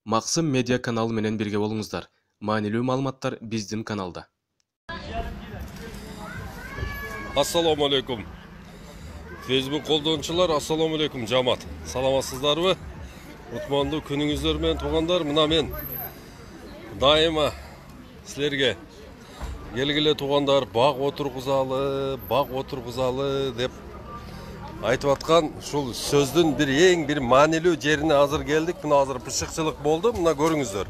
Максым медиа каналы менен бирге болуңуздар. Маанилүү маалыматтар биздин каналда. Ассаламу алейкум. Facebook колдончулар, ассаламу алейкум жамаат. Саламатсыздарбы? Утмандуу күнүңүздөр менен туугандар. Мына мен дайыма силерге келгиле туугандар, бак отургузалы деп айтып аткан ушул сөздүн бир эң бир маанилүү жерине азыр келдик. Мына азыр пышыкчылык болду. Мына көрүңүздөр.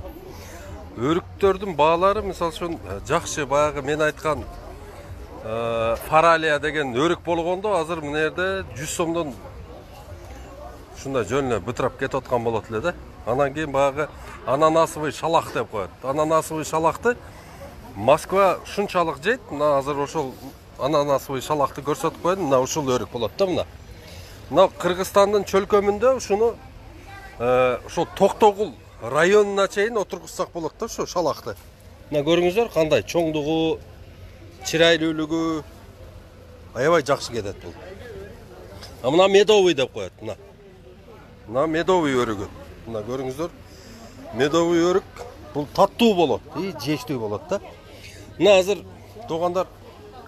Өрүктөрдүн баалары мисалы үчүн жакшы, баягы мен айткан фаралия деген өрүк болгондо азыр мына жерде 100 сомдон ушундай жөн эле бытырап кетип аткан болот эле да. Анан кийин баягы ананасовый шалак деп коет. Ананасовый шалакты Москва ушунчалык жейт. Мына азыр ошол ананасовый шалакты көрсөтүп койдум. Мына ушул өрүк болот да мына. Мына Кыргызстандын чөлкөмүндө ушуну ошол Токтогул районуна чейин отургузсак болот да ошо шалакты. Мына көрүңүздөр кандай чоңдугу, чырайлуулугу аябай жакшы кетет бул. А мына медовый деп коет мына. Мына медовый өрүгү. Мына көрүңүздөр. Медовый өрүк бул таттуу болот, жештүү болот да. Мына азыр туугандар,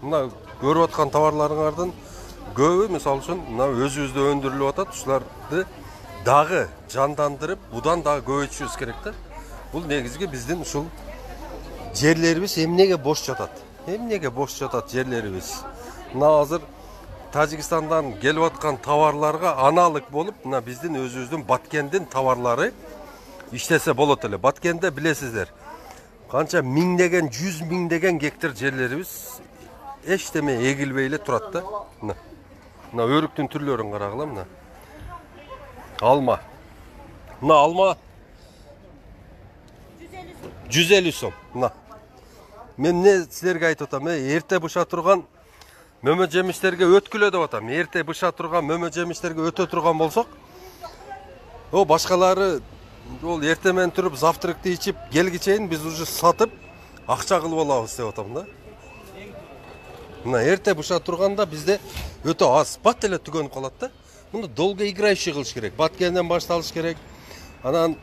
мына көрүп аткан товарларыңардын көбү мисалы үчүн мына өзүбүздө өндүрүлүп атат. Ушуларды дагы жандандырып, будан дагы көбөйтүшүбүз керек да. Бул негизги биздин ушул жерлерибиз эмнеге бош жатат? Эмнеге бош жатат жерлерибиз? Мына азыр Тажикстандан келип аткан товарларга аналык болуп, мына биздин өзүбүздүн Баткендин товарлары иштесе болот эле. Баткенде билесиздер, канча миңдеген, 100 миңдеген гектар жерлерибиз эчтеме эгилбей эле турат да. Мына өрүктүн түрлөрүн карагыла мына. Алма. Мына алма 150 сом. Мына. Мен не силерге айтып атам, эрте быша турган мөмө жемиштерге өткүлө деп атам. Эрте быша турган мөмө жемиштерге өтө турган болсок, о башкалары ол эрте менен туруп завтракты ичип келги чейин биз уже сатып акча кылып алабыз деп атам да. Мына эрте быша турганда бизде өтө аз бат эле түгөнүп калат да. Муну долгоиграющий кылыш керек. Баткенден башталыш керек. Анан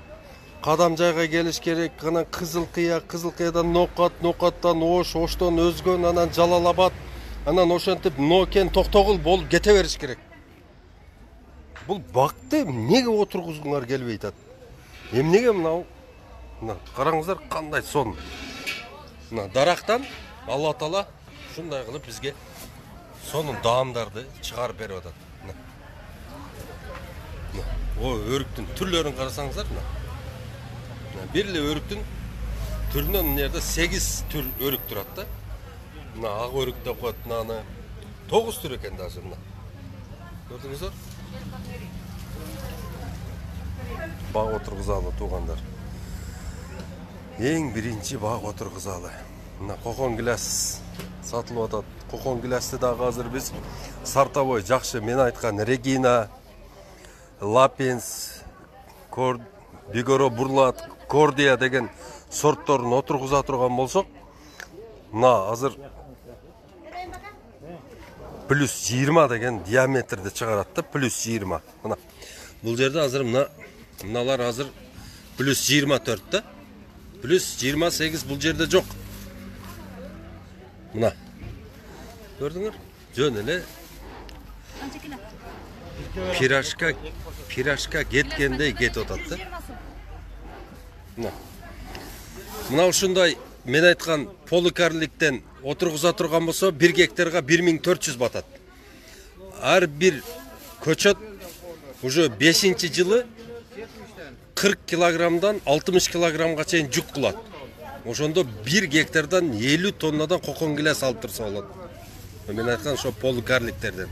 Кадамжайга келиш керек. Анан Кызылкыядан Нокаттан Ош, Оштон Өзгөн, анан Жалалабад, анан ошентип Нокен, Токтогул болуп кете бериш керек. Бул бакты эмнеге отургузгуңар келбей атат? Эмнеге мына караңыздар кандай сон. Мына дарактан Алла Таала ушундай кылып бизге сонун даамдарды чыгарып берип атат. О өрүктүн түрлөрүн карасаңыздар мына. Бир эле өрүктүн түрүнөн мына жерде 8 түр өрүк турат да. Мына ак өрүк деп коет, мынаны 9 түр экен даже мына. Көрдүңүздөр? Баг отургузалы туугандар. Эң биринчи баг отургузалы. Мына кокон гилас сатылып атат. Кокон гиласты дагы азыр биз сортовой жакшы мен айткан Регина, Лапенс, Бигоро Бурлат, Кордия деген сортторун отургуза турган болсок, мына азыр плюс 20 деген диаметрде чыгарат да, плюс 20. Мына бул жерде азыр мыналар азыр плюс 24 да. Плюс 28 бул жерде жок. Мына. Көрдүңөр? Жөн эле пирашка кеткендей кетип атат да. Мына ушундай мен айткан поликарликтен отургуза турган болсо 1 гектарга 1400 батат. Ар бир көчөт уже 5-жылы 40 килограммдан 60 килограммга чейин жүк кылат. Ошондо 1 гектардан 50 тоннадан кокон гилас алып турса болот. Мен айткан ошо поликарликтерден.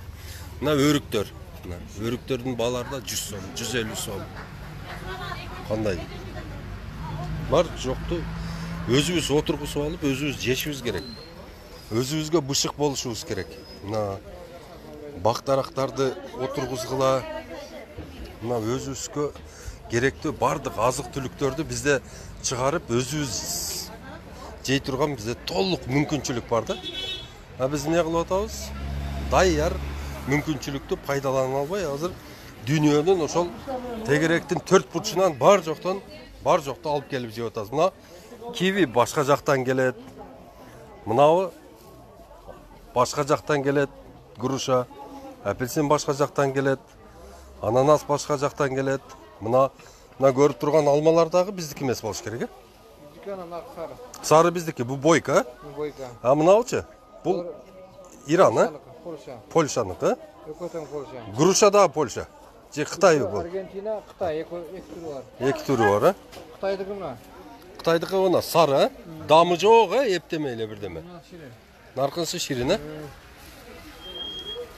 Мына өрүктөр. Мына өрүктөрдүн баалары да 100 сом, 150 сом. Кандай? Бар жокту өзүбүз отургузуп алып, өзүбүз жешибиз керек. Өзүбүзгө бышык болушубуз керек. Мына бак дарактарды отургузгула. Мына өзүбүзгө керектүү бардык азык түлүктөрдү бизде чыгарып, өзүбүз жей турган бизде толук мүмкүнчүлүк бар да. А биз эмне кылып атабыз? Даяр мүмкүнчүлүктү пайдалана албай азыр дүйнөнүн ошол тегеректин төрт бурчунан бар жоктон бар жоқты алып келіп жеп атасыз. Мына киви башқа жақтан келеді. Мынауы башқа жақтан келеді. Груша, апельсин башқа жақтан келеді. Ананас башқа жақтан келеді. Мына көріп тұрған алмалардағы біздікі емес болуш керек. Сары біздікі, бұл бойка. Бойка. А мынаушы? Бұл Иран, Польша. Польшаныкі. Екотен Польша. Груша да Польша. Же Қытай бұл. Аргентина, Қытай, екі түрі бар. Екі түрі бар, Қытайдікі мына. Қытайдікі оны сары, дамы жоқ, ептемейлі бірдеме. Нарқынсы ширин,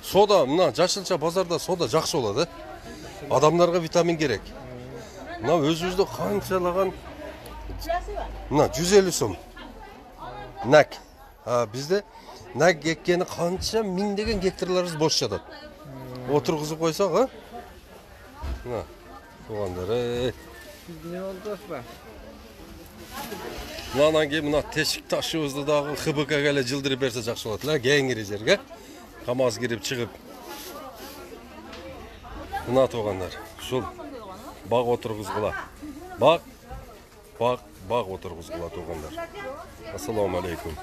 Сода, мына жашылша базарда сода жақсы болады. Адамдарға витамин керек. Мына өзімізді қаншалаған, мына 150 сом. Нәк. Бізде нәк еккені қанша миңдеген гектарларымыз бос жатады. Отырғызып қойсақ, Мына, туғандар, Не oldu ба? Мынан кейін мына тешік ташыбызды дағы ХБК келе жылдырып берсе жақсы болады. Кеңірі жерге. КамАЗ кіріп шығып. Мына туғандар. Шул бақ отырғызғыла. Бақ отырғызғыла туғандар. Ассаламу алейкум.